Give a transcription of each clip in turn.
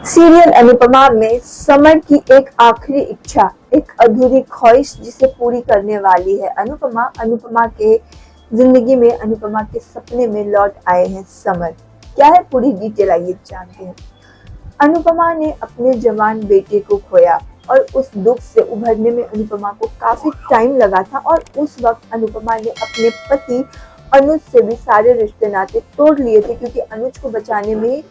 Serial Anupama में summer की एक आखिरी इच्छा, एक अधूरी ख्वाहिश जिसे पूरी करने वाली है अनुपमा। अनुपमा के जिंदगी में, अनुपमा के सपने में लौट आए हैं समर। क्या है पूरी डिटेल, आइए जानते हैं। अनुपमा ने अपने जवान बेटे को खोया और उस दुख से उभरने में अनुपमा को काफी टाइम लगा था और उस वक्त अनुपमा ने अपने पति अनुज से भी सारे रिश्ते नाते तोड़ लिए थे, क्योंकि अनुज को बचाने में ही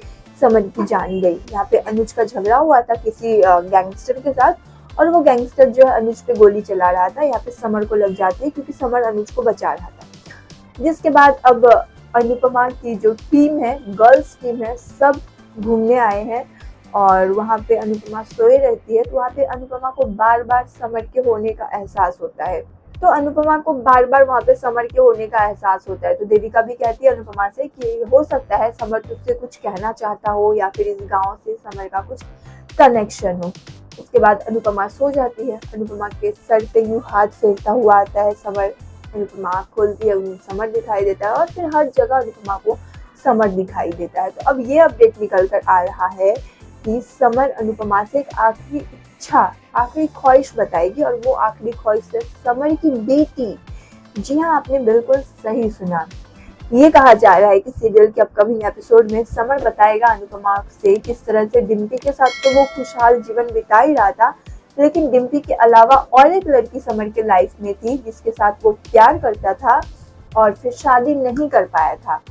समर की जान गई। यहाँ पे अनुज का झगड़ा हुआ था किसी गैंगस्टर के साथ और वो गैंगस्टर जो है अनुज पे गोली चला रहा था। यहाँ पे समर को लग जाती है क्योंकि समर अनुज को बचा रहा था। जिसके बाद अब अनुपमा की जो टीम है, गर्ल्स टीम है, सब घूमने आए हैं और वहाँ पे अनुपमा सोए रहती है। तो वहाँ पे अनुपमा को बार बार समर के होने का एहसास होता है। तो अनुपमा को बार बार वहाँ पे समर के होने का एहसास होता है। तो देविका भी कहती है अनुपमा से कि हो सकता है समर तुझसे कुछ कहना चाहता हो या फिर इस गांव से समर का कुछ कनेक्शन हो। उसके बाद अनुपमा सो जाती है। अनुपमा के सर पे यूं हाथ फेरता हुआ आता है समर। अनुपमा आँख खोलती है, उन्हें समर दिखाई देता है और फिर हर जगह अनुपमा को समर दिखाई देता है। तो अब ये अपडेट निकल कर आ रहा है कि समर अनुपमा से एक आखिरी इच्छा, आखिरी ख्वाहिश बताएगी और वो आखिरी ख्वाहिश है समर की बेटी। जी हाँ, आपने बिल्कुल सही सुना। ये कहा जा रहा है कि सीरियल के अपकमिंग एपिसोड में समर बताएगा अनुपमा से किस तरह से डिम्पी के साथ तो वो खुशहाल जीवन बिता ही रहा था, लेकिन डिम्पी के अलावा और एक लड़की समर के लाइफ में थी जिसके साथ वो प्यार करता था और फिर शादी नहीं कर पाया था।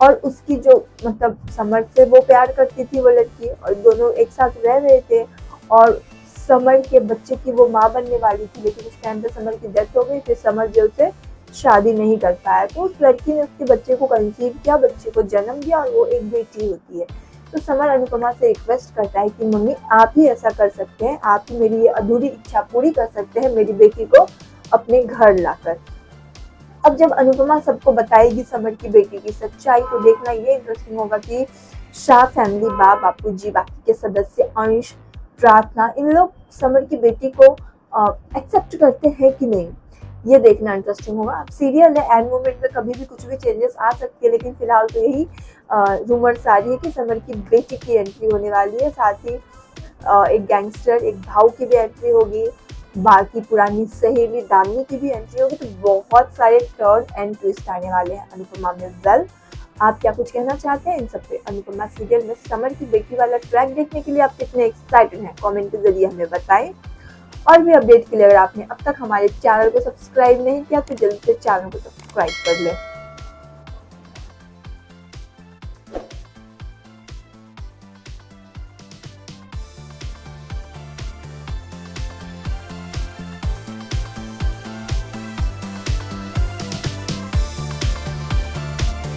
और उसकी जो मतलब समर से वो प्यार करती थी वो लड़की और दोनों एक साथ रह रहे थे और समर के बच्चे की वो माँ बनने वाली थी, लेकिन उस टाइम पे समर की डेथ हो गई। फिर समर जो से शादी नहीं कर पाया तो उस लड़की ने उसके बच्चे को कंसीव किया, बच्चे को जन्म दिया और वो एक बेटी होती है। तो समर अनुपमा से रिक्वेस्ट करता है कि मम्मी आप ही ऐसा कर सकते हैं, आप ही मेरी ये अधूरी इच्छा पूरी कर सकते हैं, मेरी बेटी को अपने घर लाकर। अब जब अनुपमा सबको बताएगी समर की बेटी की सच्चाई तो देखना ये इंटरेस्टिंग होगा कि शाह फैमिली, बापूजी, बाकी के सदस्य, अंश, प्रार्थना, इन लोग समर की बेटी को एक्सेप्ट करते हैं कि नहीं, ये देखना इंटरेस्टिंग होगा। अब सीरियल है, एंड मोमेंट में कभी भी कुछ भी चेंजेस आ सकती है, लेकिन फिलहाल तो यही रूमर्स आ रही है कि समर की बेटी की एंट्री होने वाली है। साथ ही एक गैंगस्टर, एक भाव की भी एंट्री होगी, बाकी पुरानी सहेली दामिनी की भी एंट्री होगी। तो बहुत सारे टर्न एंड ट्विस्ट आने वाले हैं अनुपमा में। वेल, आप क्या कुछ कहना चाहते हैं इन सब पे? अनुपमा सीरियल में समर की बेटी वाला ट्रैक देखने के लिए आप कितने एक्साइटेड हैं, कमेंट के जरिए हमें बताएं। और भी अपडेट के लिए अगर आपने अब तक हमारे चैनल को सब्सक्राइब नहीं किया तो जल्दी से चैनल को सब्सक्राइब कर लें।